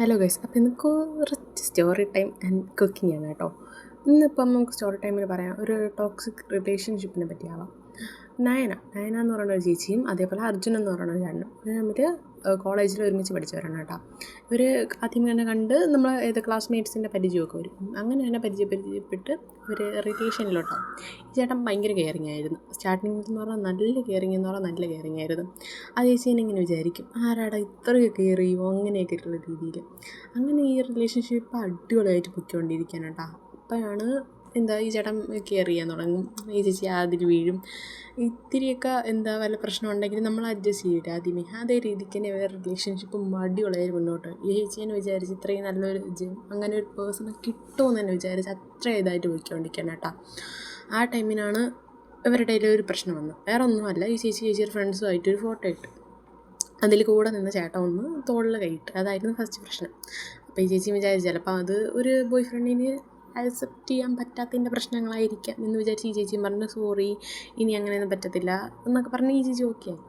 Hello guys, അപ്പോൾ ഇന്ന് കുറച്ച് സ്റ്റോറി ടൈം ആൻഡ് കുക്കിംഗ് ആണ് കേട്ടോ. ഇന്നിപ്പം നമുക്ക് സ്റ്റോറി ടൈമിൽ പറയാം ഒരു ടോക്സിക് റിലേഷൻഷിപ്പിനെ പറ്റിയാവാം. നയന എന്ന് പറയുന്ന ഒരു ചേച്ചിയും അതേപോലെ അർജുൻ എന്ന് പറയുന്ന ഒരു ചേട്ടനും ഇവർ തമ്മിൽ കോളേജിൽ ഒരുമിച്ച് പഠിച്ചവരാണ് കേട്ടോ. ഇവർ ആദ്യം തന്നെ കണ്ട് നമ്മൾ ക്ലാസ്മേറ്റ്സിൻ്റെ പരിചയമൊക്കെ വരും. അങ്ങനെ തന്നെ പരിചയപ്പെട്ട് ഒരു റിലേഷനിലോട്ടാവും. ഈ ചേട്ടൻ ഭയങ്കര കെയറിങ് ആയിരുന്നു. സ്റ്റാർട്ടിങ്ങിൽ എന്ന് പറഞ്ഞാൽ നല്ല കെയറിങ് ആയിരുന്നു. ആ ചേച്ചീനെ ഇങ്ങനെ വിചാരിക്കും, ആരാടാ ഇത്രയൊക്കെ കെയർ ചെയ്യുമോ അങ്ങനെയൊക്കെയുള്ള രീതിയിൽ. അങ്ങനെ ഈ റിലേഷൻഷിപ്പ് അടിപൊളിയായിട്ട് പൊയ്ക്കൊണ്ടിരിക്കുകയാണ് കേട്ടോ. അപ്പോഴാണ് ഈ ചേട്ടൻ കെയർ ചെയ്യാൻ തുടങ്ങും. ഈ ചേച്ചി അതിൽ വീഴും. ഇത്തിരിയൊക്കെ വല്ല പ്രശ്നം ഉണ്ടെങ്കിൽ നമ്മൾ അഡ്ജസ്റ്റ് ചെയ്യില്ല ആദ്യമേ. അതേ രീതിക്ക് തന്നെ വേറെ റിലേഷൻഷിപ്പും അടിപൊളിയായി മുന്നോട്ട്. ഈ ചേച്ചീനെ വിചാരിച്ച് ഇത്രയും നല്ലൊരു അങ്ങനെ ഒരു പേഴ്സണെ കിട്ടുമെന്ന് തന്നെ വിചാരിച്ച് അത്ര ഇതായിട്ട് പോയിക്കൊണ്ടിരിക്കുകയാണ് കേട്ടോ. ആ ടൈമിനാണ് ഇവരുടെ ഇടയിൽ ഒരു പ്രശ്നം വന്നത്. വേറെ ഒന്നുമല്ല, ഈ ചേച്ചിയുടെ ഫ്രണ്ട്സുമായിട്ടൊരു ഫോട്ടോ ഇട്ടു. അതിൽ കൂടെ നിന്ന് ചേട്ടൻ ഒന്ന് തോളിൽ കൈയിട്ട്. അതായിരുന്നു ഫസ്റ്റ് പ്രശ്നം. അപ്പോൾ ഈ ചേച്ചി വിചാരിച്ചു ചിലപ്പോൾ അത് ഒരു ബോയ് ഫ്രണ്ടിന് ആക്സെപ്റ്റ് ചെയ്യാൻ പറ്റാത്തതിൻ്റെ പ്രശ്നങ്ങളായിരിക്കാം എന്ന് വിചാരിച്ച് ഈ ചേച്ചിയും പറഞ്ഞു, സോറി ഇനി അങ്ങനെയൊന്നും പറ്റത്തില്ല എന്നൊക്കെ പറഞ്ഞ് ഈ ചേച്ചി ഓക്കെ ആയി.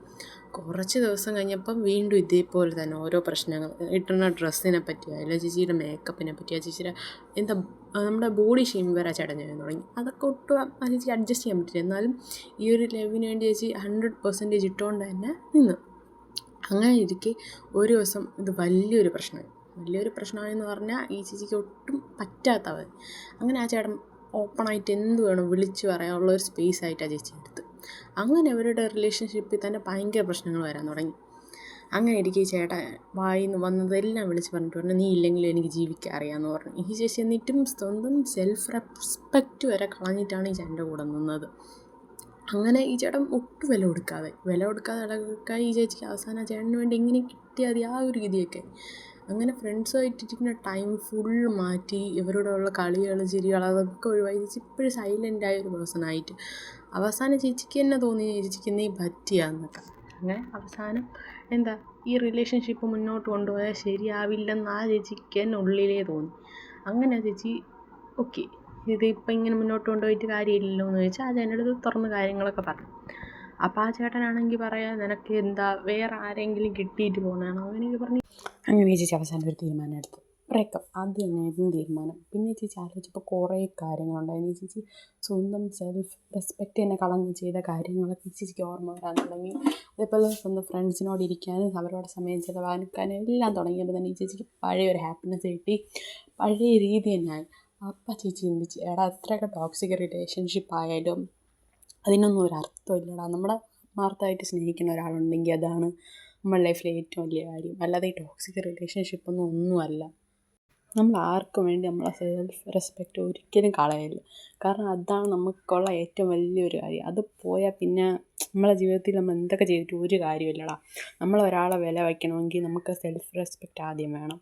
കുറച്ച് ദിവസം കഴിഞ്ഞപ്പം വീണ്ടും ഇതേപോലെ തന്നെ ഓരോ പ്രശ്നങ്ങൾ. ഇട്ടുന്ന ഡ്രസ്സിനെ പറ്റിയോ അല്ലെങ്കിൽ ചേച്ചിയുടെ മേക്കപ്പിനെ പറ്റിയോ ചേച്ചിയുടെ നമ്മുടെ ബോഡി ഷെയിം വരെ ചേട്ടൻ ചെയ്യാൻ തുടങ്ങി. അതൊക്കെ ഒട്ടും ആ ചേച്ചി അഡ്ജസ്റ്റ് ചെയ്യാൻ പറ്റില്ല. എന്നാലും ഈ ഒരു ലവിന് വേണ്ടി ചേച്ചി 100% ഇട്ടുകൊണ്ട് തന്നെ നിന്ന്. അങ്ങനെ ഇരിക്കെ ഒരു ദിവസം ഇത് വലിയൊരു പ്രശ്നമായെന്ന് പറഞ്ഞാൽ ഈ ചേച്ചിക്ക് ഒട്ടും പറ്റാത്തവർ. അങ്ങനെ ആ ചേട്ടൻ ഓപ്പണായിട്ട് എന്ത് വേണം വിളിച്ച് പറയാനുള്ള ഒരു സ്പേസ് ആയിട്ട് ആ ചേച്ചി എടുത്ത്. അങ്ങനെ അവരുടെ റിലേഷൻഷിപ്പിൽ തന്നെ ഭയങ്കര പ്രശ്നങ്ങൾ വരാൻ തുടങ്ങി. അങ്ങനെ ഇരിക്കെ ഈ ചേട്ടൻ വായിന്ന് വന്നതെല്ലാം വിളിച്ച് പറഞ്ഞിട്ട് നീ ഇല്ലെങ്കിലും എനിക്ക് ജീവിക്കാൻ അറിയാമെന്ന് പറഞ്ഞു. ഈ ചേച്ചി എന്നിട്ടും സ്വന്തം സെൽഫ് റെസ്പെക്റ്റ് വരെ കളഞ്ഞിട്ടാണ് ഈ ചേട്ടൻ്റെ കൂടെ നിന്നത്. അങ്ങനെ ഈ ചേട്ടൻ ഒട്ടും വില കൊടുക്കാതെ അടക്കാൻ ഈ ചേച്ചിക്ക് അവസാനം ആ ചേട്ടന് വേണ്ടി എങ്ങനെ കിട്ടിയാൽ ആ ഒരു രീതിയൊക്കെ. അങ്ങനെ ഫ്രണ്ട്സുമായിട്ടിരിക്കുന്ന ടൈം ഫുൾ മാറ്റി ഇവരോടുള്ള കളികൾ ചിരികൾ അതൊക്കെ ഒഴിവായി ചേച്ചി ഇപ്പോഴും സൈലൻ്റായ ഒരു പേഴ്സണായിട്ട്. അവസാനം ചേച്ചിക്ക് തന്നെ തോന്നി ചേച്ചിക്ക് നീ പറ്റിയാന്നൊക്കെ. അങ്ങനെ അവസാനം ഈ റിലേഷൻഷിപ്പ് മുന്നോട്ട് കൊണ്ടുപോയാൽ ശരിയാവില്ലെന്ന് ആ ചേച്ചിക്ക് തന്നെ ഉള്ളിലേ തോന്നി. അങ്ങനെ ആ ചേച്ചി ഓക്കെ ഇതിപ്പോൾ ഇങ്ങനെ മുന്നോട്ട് കൊണ്ടുപോയിട്ട് കാര്യമില്ലല്ലോ എന്ന് ചോദിച്ചാൽ ആ ചേട്ടൻ്റെ അടുത്ത് തുറന്ന് കാര്യങ്ങളൊക്കെ പറഞ്ഞു. അപ്പോൾ ആ ചേട്ടനാണെങ്കിൽ പറയാം, നിനക്ക് വേറെ ആരെങ്കിലും കിട്ടിയിട്ട് പോകുന്നതാണോ അങ്ങനെയൊക്കെ പറഞ്ഞു. അങ്ങനെ ചേച്ചി അവസാനം ഒരു തീരുമാനം എടുത്തു, ബ്രേക്കപ്പ്. അത് തന്നെയായിരുന്നു തീരുമാനം. പിന്നെ ചേച്ചി ആലോചിച്ചപ്പോൾ കുറേ കാര്യങ്ങളുണ്ടായിരുന്നു. ചേച്ചി സ്വന്തം സെൽഫ് റെസ്പെക്റ്റ് തന്നെ കളഞ്ഞ് ചെയ്ത കാര്യങ്ങളൊക്കെ ചേച്ചിക്ക് ഓർമ്മ വരാൻ തുടങ്ങി. അതേപോലെ സ്വന്തം ഫ്രണ്ട്സിനോട് ഇരിക്കാനും അവരോട് സമയം ചിലവാക്കാനും എല്ലാം തുടങ്ങിയപ്പോൾ തന്നെ ഈ ചേച്ചിക്ക് പഴയ ഒരു ഹാപ്പിനെസ് കിട്ടി, പഴയ രീതി തന്നെയായി. അപ്പം ചേച്ചി ചിന്തിച്ച്, അത്രയൊക്കെ ടോക്സിക് റിലേഷൻഷിപ്പ് ആയാലും അതിനൊന്നും ഒരു അർത്ഥമില്ലടാ. നമ്മളെ ആത്മാർത്ഥമായിട്ട് സ്നേഹിക്കുന്ന ഒരാളുണ്ടെങ്കിൽ അതാണ് നമ്മുടെ ലൈഫിലെ ഏറ്റവും വലിയ കാര്യം. അല്ലാതെ ഈ ടോക്സിക് ഒന്നുമല്ല. നമ്മൾ ആർക്കും വേണ്ടി നമ്മളെ സെൽഫ് റെസ്പെക്റ്റ് ഒരിക്കലും കളയരുത്. കാരണം അതാണ് നമുക്കുള്ള ഏറ്റവും വലിയൊരു കാര്യം. അത് പോയാൽ പിന്നെ നമ്മളെ ജീവിതത്തിൽ നമ്മൾ എന്തൊക്കെ ചെയ്തിട്ട് ഒരു കാര്യമില്ലടാ. നമ്മൾ ഒരാളെ വില വയ്ക്കണമെങ്കിൽ നമുക്ക് സെൽഫ് റെസ്പെക്റ്റ് ആദ്യം വേണം.